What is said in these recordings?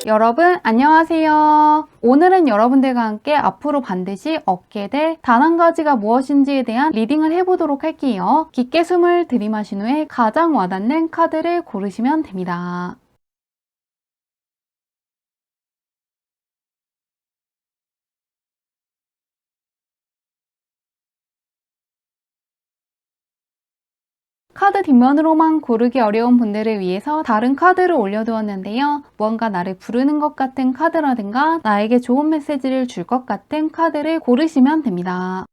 여러분 안녕하세요. 오늘은 여러분들과 함께 앞으로 반드시 얻게 될 단 한 가지가 무엇인지에 대한 리딩을 해보도록 할게요. 깊게 숨을 들이마신 후에 가장 와닿는 카드를 고르시면 됩니다. 카드 뒷면으로만 고르기 어려운 분들을 위해서 다른 카드를 올려두었는데요. 무언가 나를 부르는 것 같은 카드라든가 나에게 좋은 메시지를 줄 것 같은 카드를 고르시면 됩니다.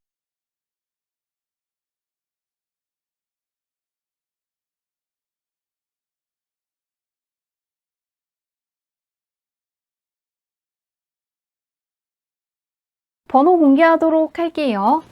번호 공개하도록 할게요.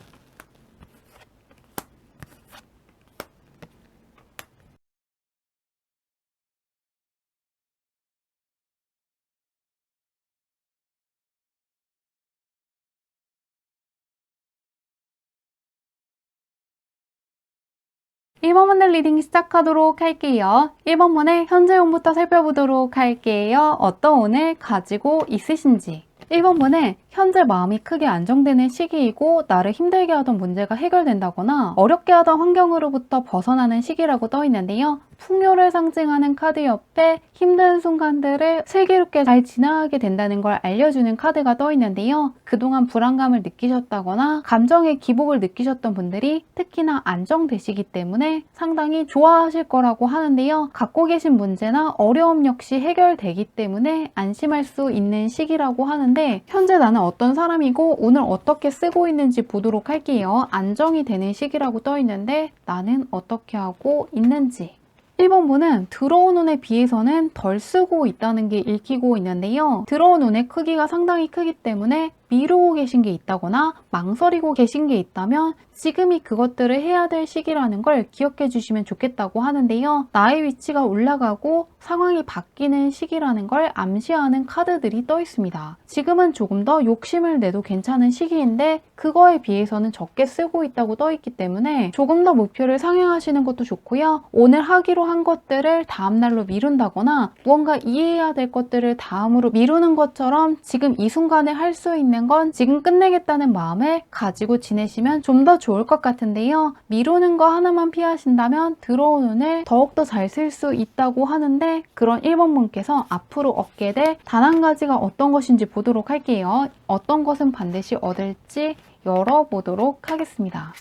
1번 문의 리딩 시작하도록 할게요. 1번 문의 현재 운부터 살펴보도록 할게요. 어떤 운을 가지고 있으신지. 1번 문은 현재 마음이 크게 안정되는 시기이고 나를 힘들게 하던 문제가 해결된다거나 어렵게 하던 환경으로부터 벗어나는 시기라고 떠 있는데요. 풍요를 상징하는 카드 옆에 힘든 순간들을 슬기롭게 잘 지나가게 된다는 걸 알려주는 카드가 떠 있는데요. 그동안 불안감을 느끼셨다거나 감정의 기복을 느끼셨던 분들이 특히나 안정되시기 때문에 상당히 좋아하실 거라고 하는데요. 갖고 계신 문제나 어려움 역시 해결되기 때문에 안심할 수 있는 시기라고 하는데 현재 나는 어떤 사람이고 운을 어떻게 쓰고 있는지 보도록 할게요. 안정이 되는 시기라고 떠 있는데 나는 어떻게 하고 있는지. 1번 분은 들어온 운에 비해서는 덜 쓰고 있다는 게 읽히고 있는데요. 들어온 운의 크기가 상당히 크기 때문에 미루고 계신 게 있다거나 망설이고 계신 게 있다면 지금이 그것들을 해야 될 시기라는 걸 기억해 주시면 좋겠다고 하는데요. 나의 위치가 올라가고 상황이 바뀌는 시기라는 걸 암시하는 카드들이 떠 있습니다. 지금은 조금 더 욕심을 내도 괜찮은 시기인데 그거에 비해서는 적게 쓰고 있다고 떠 있기 때문에 조금 더 목표를 상향하시는 것도 좋고요. 오늘 하기로 한 것들을 다음날로 미룬다거나 무언가 이해해야 될 것들을 다음으로 미루는 것처럼 지금 이 순간에 할 수 있는 건 지금 끝내겠다는 마음을 가지고 지내시면 좀 더 좋을 것 같은데요. 미루는 거 하나만 피하신다면 들어온 운을 더욱더 잘 쓸 수 있다고 하는데 그런 1번 분께서 앞으로 얻게 될 단 한 가지가 어떤 것인지 보도록 할게요. 어떤 것은 반드시 얻을지 열어보도록 하겠습니다.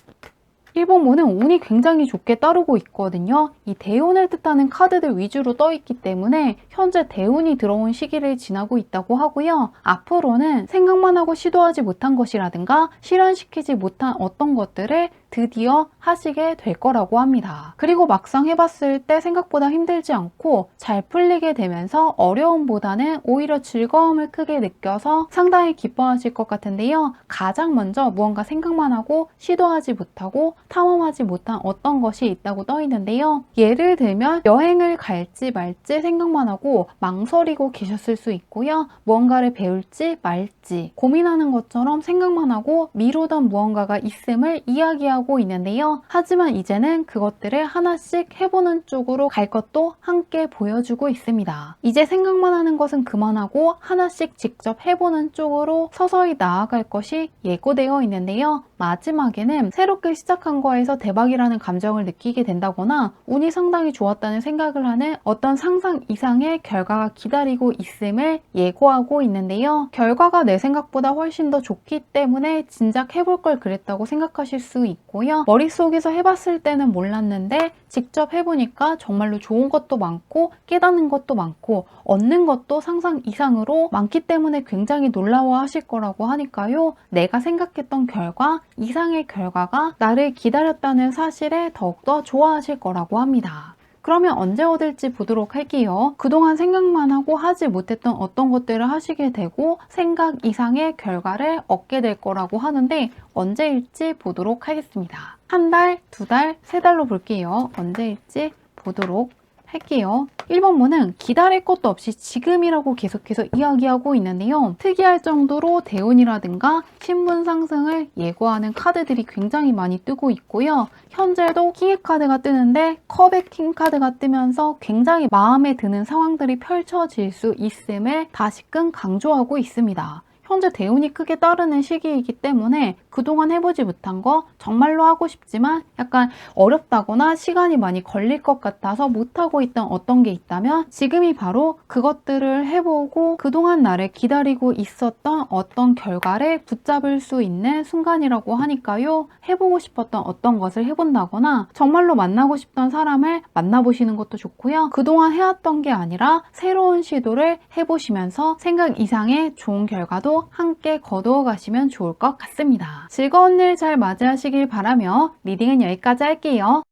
1번 문은 운이 굉장히 좋게 따르고 있거든요. 이 대운을 뜻하는 카드들 위주로 떠 있기 때문에 현재 대운이 들어온 시기를 지나고 있다고 하고요. 앞으로는 생각만 하고 시도하지 못한 것이라든가 실현시키지 못한 어떤 것들을 드디어 하시게 될 거라고 합니다. 그리고 막상 해봤을 때 생각보다 힘들지 않고 잘 풀리게 되면서 어려움보다는 오히려 즐거움을 크게 느껴서 상당히 기뻐하실 것 같은데요. 가장 먼저 무언가 생각만 하고 시도하지 못하고 탐험하지 못한 어떤 것이 있다고 떠 있는데요. 예를 들면 여행을 갈지 말지 생각만 하고 망설이고 계셨을 수 있고요. 무언가를 배울지 말지 고민하는 것처럼 생각만 하고 미루던 무언가가 있음을 이야기하고 있는데요. 하지만 이제는 그것들을 하나씩 해보는 쪽으로 갈 것도 함께 보여주고 있습니다. 이제 생각만 하는 것은 그만하고 하나씩 직접 해보는 쪽으로 서서히 나아갈 것이 예고되어 있는데요. 마지막에는 새롭게 시작한 거에서 대박이라는 감정을 느끼게 된다거나 운이 상당히 좋았다는 생각을 하는 어떤 상상 이상의 결과가 기다리고 있음을 예고하고 있는데요. 결과가 내 생각보다 훨씬 더 좋기 때문에 진작 해볼 걸 그랬다고 생각하실 수 있고요. 머릿속에서 해봤을 때는 몰랐는데 직접 해보니까 정말로 좋은 것도 많고 깨닫는 것도 많고 얻는 것도 상상 이상으로 많기 때문에 굉장히 놀라워하실 거라고 하니까요. 내가 생각했던 결과 이상의 결과가 나를 기다렸다는 사실에 더욱더 좋아하실 거라고 합니다. 그러면 언제 얻을지 보도록 할게요. 그동안 생각만 하고 하지 못했던 어떤 것들을 하시게 되고 생각 이상의 결과를 얻게 될 거라고 하는데 언제일지 보도록 하겠습니다. 한 달, 두 달, 세 달로 볼게요. 언제일지 보도록 할게요. 1번문은 기다릴 것도 없이 지금이라고 계속해서 이야기하고 있는데요. 특이할 정도로 대운이라든가 신분 상승을 예고하는 카드들이 굉장히 많이 뜨고 있고요. 현재도 킹의 카드가 뜨는데 컵의 킹 카드가 뜨면서 굉장히 마음에 드는 상황들이 펼쳐질 수 있음을 다시금 강조하고 있습니다. 현재 대운이 크게 따르는 시기이기 때문에 그동안 해보지 못한 거 정말로 하고 싶지만 약간 어렵다거나 시간이 많이 걸릴 것 같아서 못하고 있던 어떤 게 있다면 지금이 바로 그것들을 해보고 그동안 나를 기다리고 있었던 어떤 결과를 붙잡을 수 있는 순간이라고 하니까요. 해보고 싶었던 어떤 것을 해본다거나 정말로 만나고 싶던 사람을 만나보시는 것도 좋고요. 그동안 해왔던 게 아니라 새로운 시도를 해보시면서 생각 이상의 좋은 결과도 함께 거두어 가시면 좋을 것 같습니다. 즐거운 일 잘 맞이하시길 바라며 리딩은 여기까지 할게요.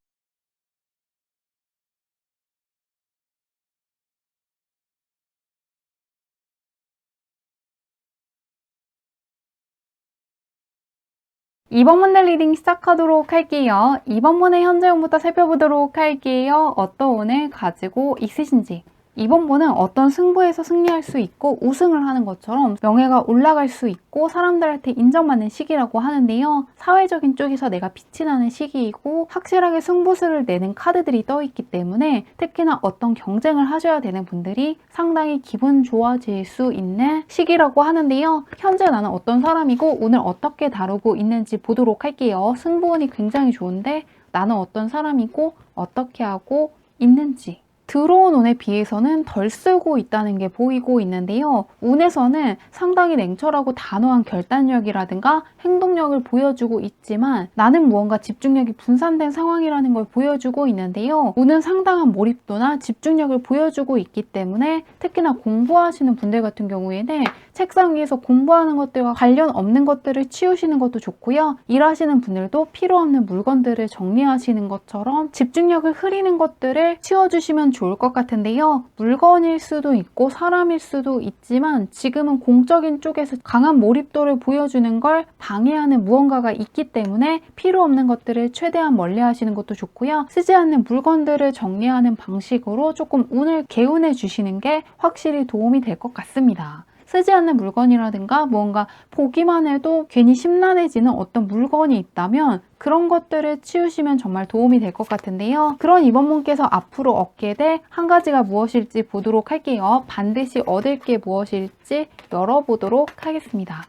이번 문의 리딩 시작하도록 할게요. 이번 문의 현재 운부터 살펴보도록 할게요. 어떤 운을 가지고 있으신지. 이번 분은 어떤 승부에서 승리할 수 있고 우승을 하는 것처럼 명예가 올라갈 수 있고 사람들한테 인정받는 시기라고 하는데요. 사회적인 쪽에서 내가 빛이 나는 시기이고 확실하게 승부수를 내는 카드들이 떠있기 때문에 특히나 어떤 경쟁을 하셔야 되는 분들이 상당히 기분 좋아질 수 있는 시기라고 하는데요. 현재 나는 어떤 사람이고 오늘 어떻게 다루고 있는지 보도록 할게요. 승부운이 굉장히 좋은데 나는 어떤 사람이고 어떻게 하고 있는지. 들어온 운에 비해서는 덜 쓰고 있다는 게 보이고 있는데요. 운에서는 상당히 냉철하고 단호한 결단력이라든가 행동력을 보여주고 있지만 나는 무언가 집중력이 분산된 상황이라는 걸 보여주고 있는데요. 운은 상당한 몰입도나 집중력을 보여주고 있기 때문에 특히나 공부하시는 분들 같은 경우에는 책상 위에서 공부하는 것들과 관련 없는 것들을 치우시는 것도 좋고요. 일하시는 분들도 필요 없는 물건들을 정리하시는 것처럼 집중력을 흐리는 것들을 치워주시면 좋을 것 같은데요. 물건일 수도 있고 사람일 수도 있지만 지금은 공적인 쪽에서 강한 몰입도를 보여주는 걸 방해하는 무언가가 있기 때문에 필요 없는 것들을 최대한 멀리 하시는 것도 좋고요. 쓰지 않는 물건들을 정리하는 방식으로 조금 운을 개운해 주시는 게 확실히 도움이 될 것 같습니다. 쓰지 않는 물건이라든가 무언가 보기만 해도 괜히 심란해지는 어떤 물건이 있다면 그런 것들을 치우시면 정말 도움이 될 것 같은데요. 그런 이번 분께서 앞으로 얻게 될 한 가지가 무엇일지 보도록 할게요. 반드시 얻을 게 무엇일지 열어보도록 하겠습니다.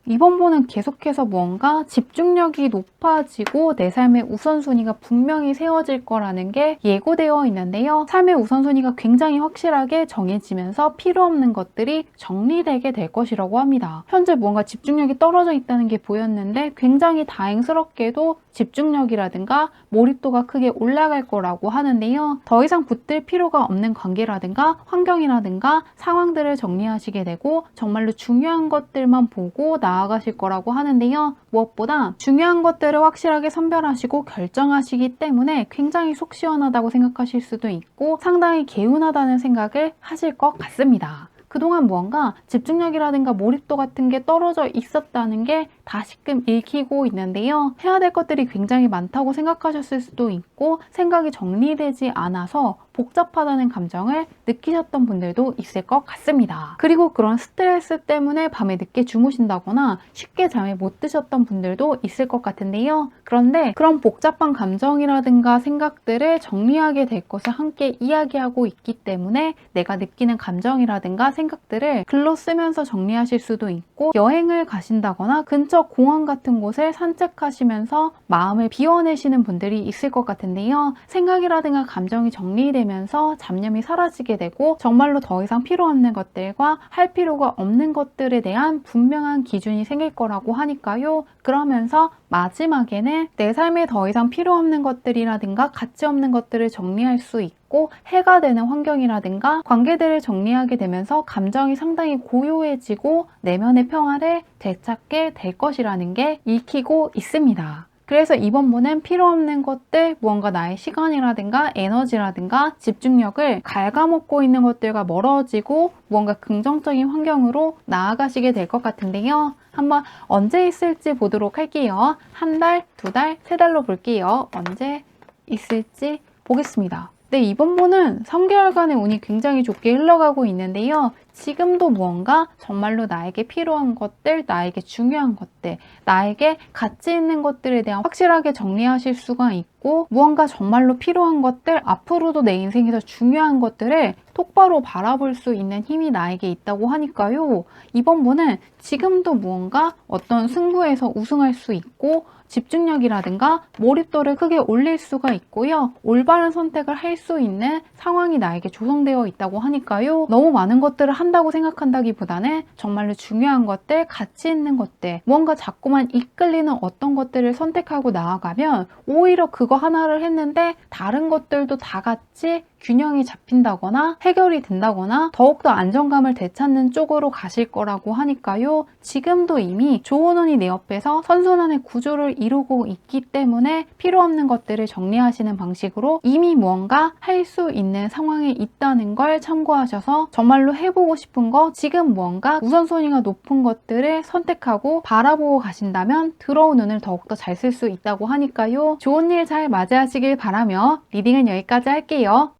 이번 분은 계속해서 뭔가 집중력이 높아지고 내 삶의 우선순위가 분명히 세워질 거라는 게 예고되어 있는데요. 삶의 우선순위가 굉장히 확실하게 정해지면서 필요 없는 것들이 정리되게 될 것이라고 합니다. 현재 뭔가 집중력이 떨어져 있다는 게 보였는데 굉장히 다행스럽게도 집중력이라든가 몰입도가 크게 올라갈 거라고 하는데요. 더 이상 붙들 필요가 없는 관계라든가 환경이라든가 상황들을 정리하시게 되고 정말로 중요한 것들만 보고 나아가실 거라고 하는데요. 무엇보다 중요한 것들을 확실하게 선별하시고 결정하시기 때문에 굉장히 속 시원하다고 생각하실 수도 있고 상당히 개운하다는 생각을 하실 것 같습니다. 그동안 무언가 집중력이라든가 몰입도 같은 게 떨어져 있었다는 게 다시금 읽히고 있는데요. 해야 될 것들이 굉장히 많다고 생각하셨을 수도 있고 생각이 정리되지 않아서 복잡하다는 감정을 느끼셨던 분들도 있을 것 같습니다. 그리고 그런 스트레스 때문에 밤에 늦게 주무신다거나 쉽게 잠을 못 드셨던 분들도 있을 것 같은데요. 그런데 그런 복잡한 감정이라든가 생각들을 정리하게 될 것을 함께 이야기하고 있기 때문에 내가 느끼는 감정이라든가 생각들을 글로 쓰면서 정리하실 수도 있고 여행을 가신다거나 근처 공원 같은 곳을 산책하시면서 마음을 비워내시는 분들이 있을 것 같은데요. 생각이라든가 감정이 정리되면서 잡념이 사라지게 되고 정말로 더 이상 필요 없는 것들과 할 필요가 없는 것들에 대한 분명한 기준이 생길 거라고 하니까요. 그러면서 마지막에는 내 삶에 더 이상 필요 없는 것들이라든가 가치 없는 것들을 정리할 수 있고 해가 되는 환경이라든가 관계들을 정리하게 되면서 감정이 상당히 고요해지고 내면의 평화를 되찾게 될 것이라는 게 읽히고 있습니다. 그래서 이번 분은 필요 없는 것들, 무언가 나의 시간이라든가 에너지라든가 집중력을 갉아먹고 있는 것들과 멀어지고 무언가 긍정적인 환경으로 나아가시게 될 것 같은데요. 한번 언제 있을지 보도록 할게요. 한 달, 두 달, 세 달로 볼게요. 언제 있을지 보겠습니다. 네, 이번 분은 3개월간의 운이 굉장히 좋게 흘러가고 있는데요. 지금도 무언가 정말로 나에게 필요한 것들, 나에게 중요한 것들, 나에게 가치 있는 것들에 대한 확실하게 정리하실 수가 있고, 무언가 정말로 필요한 것들, 앞으로도 내 인생에서 중요한 것들을 똑바로 바라볼 수 있는 힘이 나에게 있다고 하니까요. 이번 분은 지금도 무언가 어떤 승부에서 우승할 수 있고, 집중력이라든가 몰입도를 크게 올릴 수가 있고요. 올바른 선택을 할 수 있는 상황이 나에게 조성되어 있다고 하니까요. 너무 많은 것들을 한다고 생각한다기보다는 정말로 중요한 것들, 가치 있는 것들, 무언가 자꾸만 이끌리는 어떤 것들을 선택하고 나아가면 오히려 그거 하나를 했는데 다른 것들도 다 같이 균형이 잡힌다거나 해결이 된다거나 더욱더 안정감을 되찾는 쪽으로 가실 거라고 하니까요. 지금도 이미 좋은 운이 내 옆에서 선순환의 구조를 이루고 있기 때문에 필요 없는 것들을 정리하시는 방식으로 이미 무언가 할 수 있는 상황에 있다는 걸 참고하셔서 정말로 해보고 싶은 거, 지금 무언가 우선순위가 높은 것들을 선택하고 바라보고 가신다면 들어온 운을 더욱더 잘 쓸 수 있다고 하니까요. 좋은 일 잘 맞이하시길 바라며 리딩은 여기까지 할게요.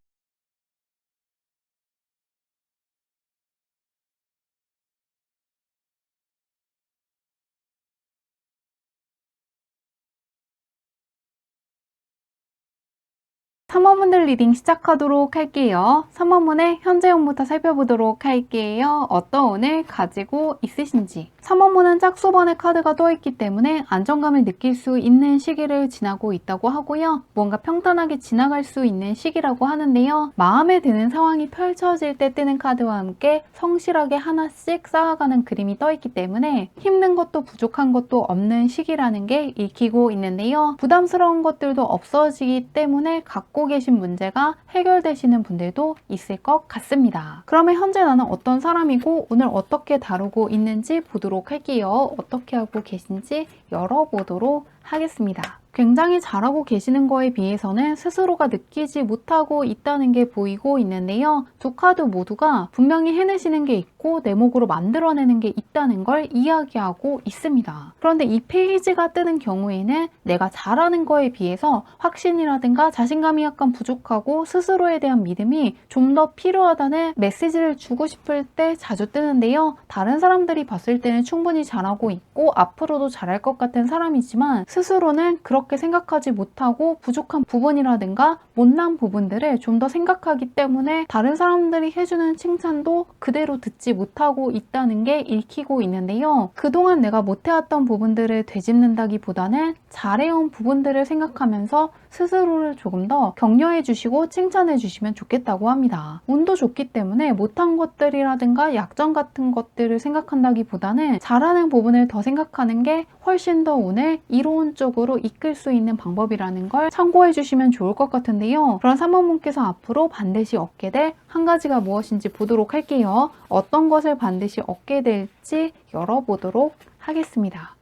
삼원분들 리딩 시작하도록 할게요. 3원분의 현재 운부터 살펴보도록 할게요. 어떤 운을 가지고 있으신지. 3원분은 짝수번의 카드가 떠있기 때문에 안정감을 느낄 수 있는 시기를 지나고 있다고 하고요. 뭔가 평탄하게 지나갈 수 있는 시기라고 하는데요. 마음에 드는 상황이 펼쳐질 때 뜨는 카드와 함께 성실하게 하나씩 쌓아가는 그림이 떠있기 때문에 힘든 것도 부족한 것도 없는 시기라는 게 읽히고 있는데요. 부담스러운 것들도 없어지기 때문에 갖고 계신 문제가 해결되시는 분들도 있을 것 같습니다. 그러면 현재 나는 어떤 사람이고 오늘 어떻게 다루고 있는지 보도록 할게요. 어떻게 하고 계신지 열어보도록 하겠습니다. 굉장히 잘하고 계시는 거에 비해서는 스스로가 느끼지 못하고 있다는 게 보이고 있는데요. 두 카드 모두가 분명히 해내시는 게 있고 내목으로 만들어내는 게 있다는 걸 이야기하고 있습니다. 그런데 이 페이지가 뜨는 경우에는 내가 잘하는 거에 비해서 확신이라든가 자신감이 약간 부족하고 스스로에 대한 믿음이 좀 더 필요하다는 메시지를 주고 싶을 때 자주 뜨는데요. 다른 사람들이 봤을 때는 충분히 잘하고 있고 앞으로도 잘할 것 같은 사람이지만 스스로는 그렇게 생각하지 못하고 부족한 부분이라든가 못난 부분들을 좀 더 생각하기 때문에 다른 사람들이 해주는 칭찬도 그대로 듣지 못하고 있다는 게 읽히고 있는데요. 그동안 내가 못해왔던 부분들을 되짚는다기보다는 잘해온 부분들을 생각하면서 스스로를 조금 더 격려해 주시고 칭찬해 주시면 좋겠다고 합니다. 운도 좋기 때문에 못한 것들이라든가 약점 같은 것들을 생각한다기보다는 잘하는 부분을 더 생각하는 게 훨씬 더 운을 이로운 쪽으로 이끌 수 있는 방법이라는 걸 참고해 주시면 좋을 것 같은데요. 그런 3번분께서 앞으로 반드시 얻게 될 한 가지가 무엇인지 보도록 할게요. 어떤 것을 반드시 얻게 될지 열어보도록 하겠습니다.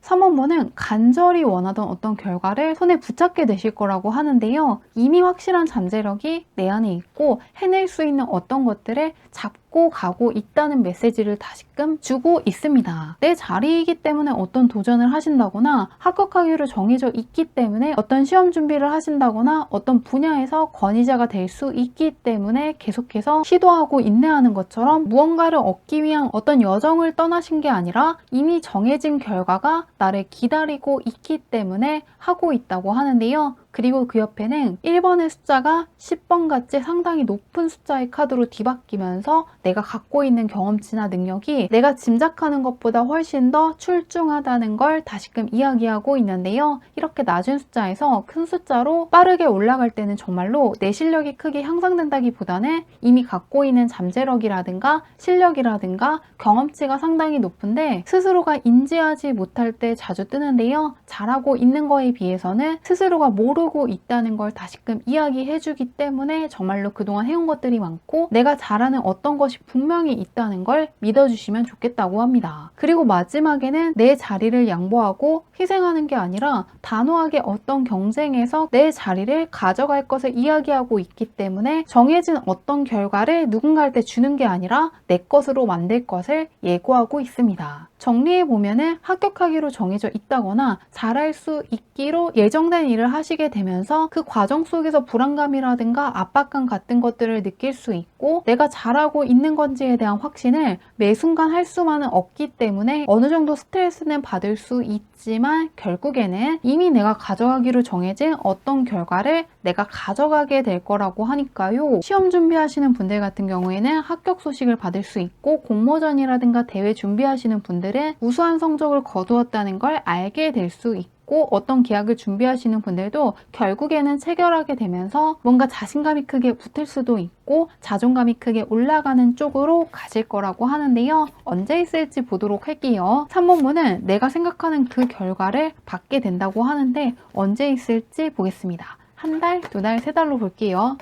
3원분은 간절히 원하던 어떤 결과를 손에 붙잡게 되실 거라고 하는데요. 이미 확실한 잠재력이 내 안에 있고 해낼 수 있는 어떤 것들을 잡고 가고 있다는 메시지를 다시금 주고 있습니다. 내 자리이기 때문에 어떤 도전을 하신다거나 합격하기로 정해져 있기 때문에 어떤 시험 준비를 하신다거나 어떤 분야에서 권위자가 될 수 있기 때문에 계속해서 시도하고 인내하는 것처럼 무언가를 얻기 위한 어떤 여정을 떠나신 게 아니라 이미 정해진 결과가 나를 기다리고 있기 때문에 하고 있다고 하는데요. 그리고 그 옆에는 1번의 숫자가 10번 같이 상당히 높은 숫자의 카드로 뒤바뀌면서 내가 갖고 있는 경험치나 능력이 내가 짐작하는 것보다 훨씬 더 출중하다는 걸 다시금 이야기하고 있는데요. 이렇게 낮은 숫자에서 큰 숫자로 빠르게 올라갈 때는 정말로 내 실력이 크게 향상된다기보다는 이미 갖고 있는 잠재력이라든가 실력이라든가 경험치가 상당히 높은데 스스로가 인지하지 못할 때 자주 뜨는데요. 잘하고 있는 거에 비해서는 스스로가 모르고 있다는 걸 다시금 이야기해주기 때문에 정말로 그동안 해온 것들이 많고 내가 잘하는 어떤 것이 분명히 있다는 걸 믿어주시면 좋겠다고 합니다. 그리고 마지막에는 내 자리를 양보하고 희생하는 게 아니라 단호하게 어떤 경쟁에서 내 자리를 가져갈 것을 이야기하고 있기 때문에 정해진 어떤 결과를 누군가한테 주는 게 아니라 내 것으로 만들 것을 예고하고 있습니다. 정리해보면은 합격하기로 정해져 있다거나 잘할 수 있기로 예정된 일을 하시게 되면서 그 과정 속에서 불안감이라든가 압박감 같은 것들을 느낄 수 있고 내가 잘하고 있는 건지에 대한 확신을 매 순간 할 수만은 없기 때문에 어느 정도 스트레스는 받을 수 있지만 결국에는 이미 내가 가져가기로 정해진 어떤 결과를 내가 가져가게 될 거라고 하니까요. 시험 준비하시는 분들 같은 경우에는 합격 소식을 받을 수 있고 공모전이라든가 대회 준비하시는 분들은 우수한 성적을 거두었다는 걸 알게 될 수 있고 어떤 계약을 준비하시는 분들도 결국에는 체결하게 되면서 뭔가 자신감이 크게 붙을 수도 있고 자존감이 크게 올라가는 쪽으로 가실 거라고 하는데요. 언제 있을지 보도록 할게요. 3번문은 내가 생각하는 그 결과를 받게 된다고 하는데 언제 있을지 보겠습니다. 한 달, 두 달, 세 달로 볼게요.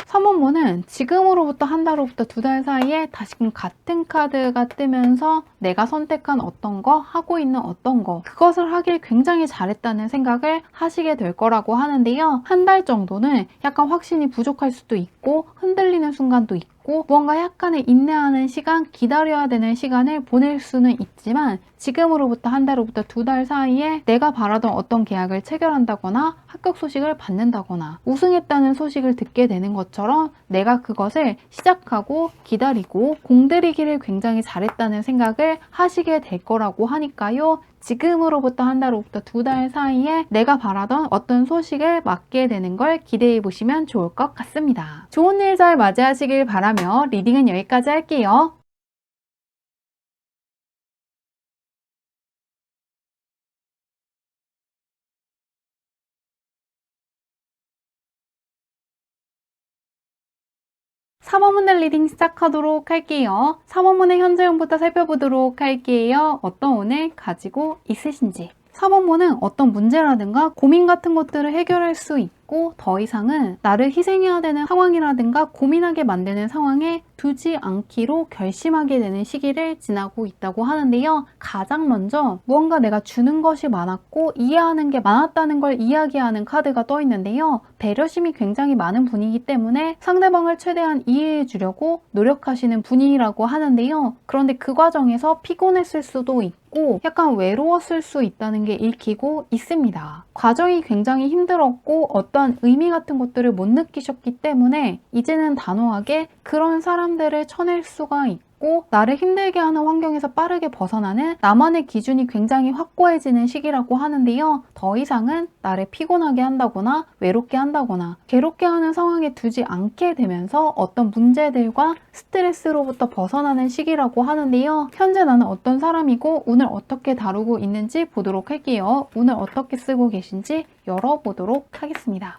3번문은 지금으로부터 한 달로부터 두 달 사이에 다시금 같은 카드가 뜨면서 내가 선택한 어떤 거, 하고 있는 어떤 거 그것을 하길 굉장히 잘했다는 생각을 하시게 될 거라고 하는데요. 한 달 정도는 약간 확신이 부족할 수도 있고 흔들리는 순간도 있고 무언가 약간의 인내하는 시간, 기다려야 되는 시간을 보낼 수는 있지만 지금으로부터 한 달로부터 두 달 사이에 내가 바라던 어떤 계약을 체결한다거나 합격 소식을 받는다거나 우승했다는 소식을 듣게 되는 것처럼 내가 그것을 시작하고 기다리고 공들이기를 굉장히 잘했다는 생각을 하시게 될 거라고 하니까요. 지금으로부터 한 달로부터 두 달 사이에 내가 바라던 어떤 소식을 맡게 되는 걸 기대해 보시면 좋을 것 같습니다. 좋은 일 잘 맞이하시길 바라며 리딩은 여기까지 할게요. 3원문의 리딩 시작하도록 할게요. 3원문의 현재형부터 살펴보도록 할게요. 어떤 오늘 가지고 있으신지. 3원문은 어떤 문제라든가 고민 같은 것들을 해결할 수 있고 더 이상은 나를 희생해야 되는 상황이라든가 고민하게 만드는 상황에 두지 않기로 결심하게 되는 시기를 지나고 있다고 하는데요. 가장 먼저 무언가 내가 주는 것이 많았고 이해하는 게 많았다는 걸 이야기하는 카드가 떠 있는데요. 배려심이 굉장히 많은 분이기 때문에 상대방을 최대한 이해해 주려고 노력하시는 분이라고 하는데요. 그런데 그 과정에서 피곤했을 수도 있고 약간 외로웠을 수 있다는 게 읽히고 있습니다. 과정이 굉장히 힘들었고 어떤 의미 같은 것들을 못 느끼셨기 때문에 이제는 단호하게 그런 사람들을 쳐낼 수가 있고 나를 힘들게 하는 환경에서 빠르게 벗어나는 나만의 기준이 굉장히 확고해지는 시기라고 하는데요. 더 이상은 나를 피곤하게 한다거나 외롭게 한다거나 괴롭게 하는 상황에 두지 않게 되면서 어떤 문제들과 스트레스로부터 벗어나는 시기라고 하는데요. 현재 나는 어떤 사람이고 오늘 어떻게 다루고 있는지 보도록 할게요. 오늘 어떻게 쓰고 계신지 열어보도록 하겠습니다.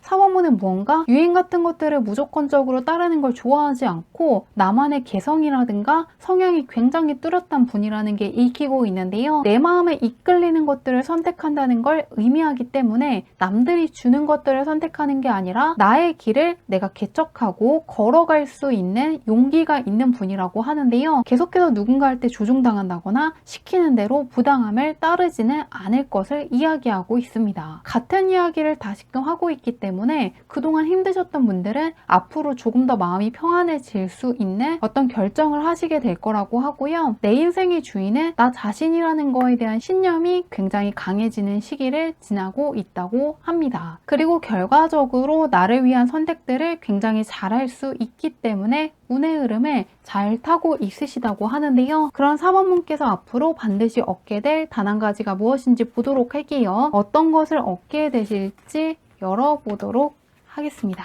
4번문은 무언가 유행 같은 것들을 무조건적으로 따르는 걸 좋아하지 않고 나만의 개성이라든가 성향이 굉장히 뚜렷한 분이라는 게 읽히고 있는데요. 내 마음에 이끌리는 것들을 선택한다는 걸 의미하기 때문에 남들이 주는 것들을 선택하는 게 아니라 나의 길을 내가 개척하고 걸어갈 수 있는 용기가 있는 분이라고 하는데요. 계속해서 누군가한테 조종당한다거나 시키는 대로 부당함을 따르지는 않을 것을 이야기하고 있습니다. 같은 이야기를 다시금 하고 있기 때문에 그동안 힘드셨던 분들은 앞으로 조금 더 마음이 평안해질 수 있는 어떤 결정을 하시게 될 거라고 하고요. 내 인생의 주인은 나 자신이라는 거에 대한 신념이 굉장히 강해지는 시기를 지나고 있다고 합니다. 그리고 결과적으로 나를 위한 선택들을 굉장히 잘할 수 있기 때문에 운의 흐름을 잘 타고 있으시다고 하는데요. 그런 4번문께서 앞으로 반드시 얻게 될 단 한 가지가 무엇인지 보도록 할게요. 어떤 것을 얻게 되실지 열어보도록 하겠습니다.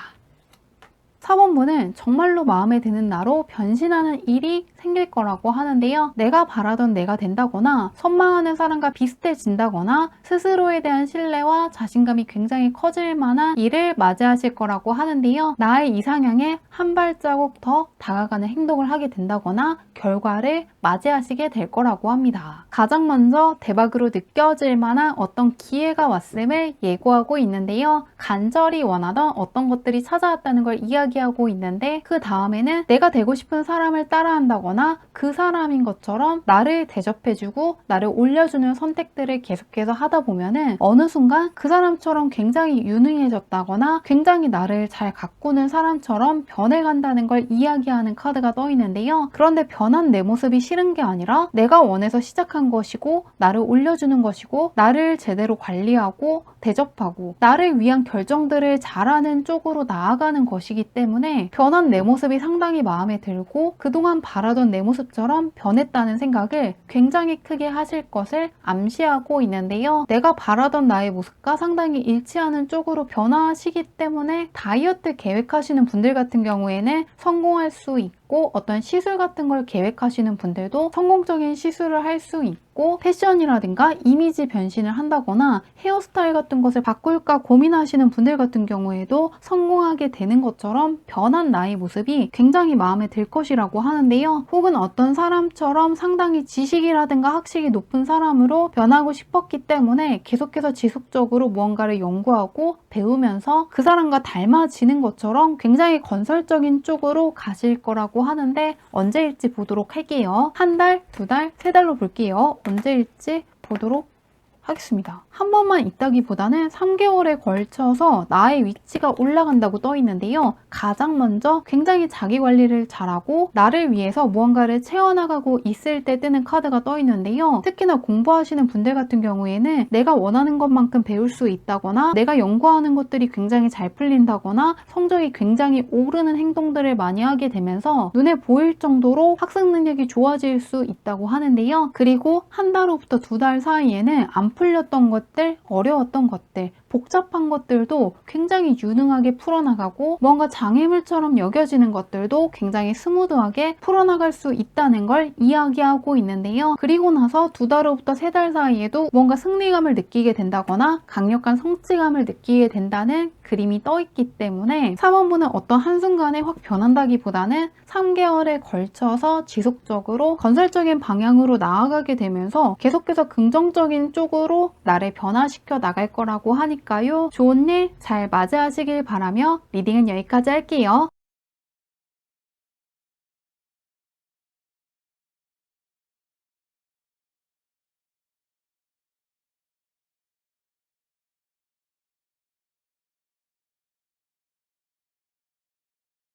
4번문은 정말로 마음에 드는 나로 변신하는 일이 생길 거라고 하는데요. 내가 바라던 내가 된다거나 선망하는 사람과 비슷해진다거나 스스로에 대한 신뢰와 자신감이 굉장히 커질 만한 일을 맞이하실 거라고 하는데요. 나의 이상향에 한 발자국 더 다가가는 행동을 하게 된다거나 결과를 맞이하시게 될 거라고 합니다. 가장 먼저 대박으로 느껴질 만한 어떤 기회가 왔음을 예고하고 있는데요. 간절히 원하던 어떤 것들이 찾아왔다는 걸 이야기하고 있는데 그 다음에는 내가 되고 싶은 사람을 따라한다거나 있다거나 그 사람인 것처럼 나를 대접해주고 나를 올려주는 선택들을 계속해서 하다 보면은 어느 순간 그 사람처럼 굉장히 유능해졌다거나 굉장히 나를 잘 가꾸는 사람처럼 변해간다는 걸 이야기하는 카드가 떠 있는데요. 그런데 변한 내 모습이 싫은 게 아니라 내가 원해서 시작한 것이고 나를 올려주는 것이고 나를 제대로 관리하고 대접하고 나를 위한 결정들을 잘하는 쪽으로 나아가는 것이기 때문에 변한 내 모습이 상당히 마음에 들고 그동안 바라던 내 모습처럼 변했다는 생각을 굉장히 크게 하실 것을 암시하고 있는데요. 내가 바라던 나의 모습과 상당히 일치하는 쪽으로 변화하시기 때문에 다이어트 계획하시는 분들 같은 경우에는 성공할 수 있고 어떤 시술 같은 걸 계획하시는 분들도 성공적인 시술을 할 수 있고 패션이라든가 이미지 변신을 한다거나 헤어스타일 같은 것을 바꿀까 고민하시는 분들 같은 경우에도 성공하게 되는 것처럼 변한 나의 모습이 굉장히 마음에 들 것이라고 하는데요. 혹은 어떤 사람처럼 상당히 지식이라든가 학식이 높은 사람으로 변하고 싶었기 때문에 계속해서 지속적으로 무언가를 연구하고 배우면서 그 사람과 닮아지는 것처럼 굉장히 건설적인 쪽으로 가실 거라고 하는데 언제일지 보도록 할게요. 한 달, 두 달, 세 달로 볼게요. 언제일지 보도록 하겠습니다. 한 번만 있다기보다는 3개월에 걸쳐서 나의 위치가 올라간다고 떠 있는데요. 가장 먼저 굉장히 자기 관리를 잘하고 나를 위해서 무언가를 채워나가고 있을 때 뜨는 카드가 떠 있는데요. 특히나 공부하시는 분들 같은 경우에는 내가 원하는 것만큼 배울 수 있다거나 내가 연구하는 것들이 굉장히 잘 풀린다거나 성적이 굉장히 오르는 행동들을 많이 하게 되면서 눈에 보일 정도로 학습 능력이 좋아질 수 있다고 하는데요. 그리고 한 달 후부터 두 달 사이에는 안 풀렸던 것들, 어려웠던 것들, 복잡한 것들도 굉장히 유능하게 풀어나가고 뭔가 장애물처럼 여겨지는 것들도 굉장히 스무드하게 풀어나갈 수 있다는 걸 이야기하고 있는데요. 그리고 나서 두 달 후부터 세 달 사이에도 뭔가 승리감을 느끼게 된다거나 강력한 성취감을 느끼게 된다는 그림이 떠 있기 때문에 4번분은 어떤 한순간에 확 변한다기보다는 3개월에 걸쳐서 지속적으로 건설적인 방향으로 나아가게 되면서 계속해서 긍정적인 쪽으로 나를 변화시켜 나갈 거라고 하니까요. 좋은 일 잘 맞이하시길 바라며 리딩은 여기까지 할게요.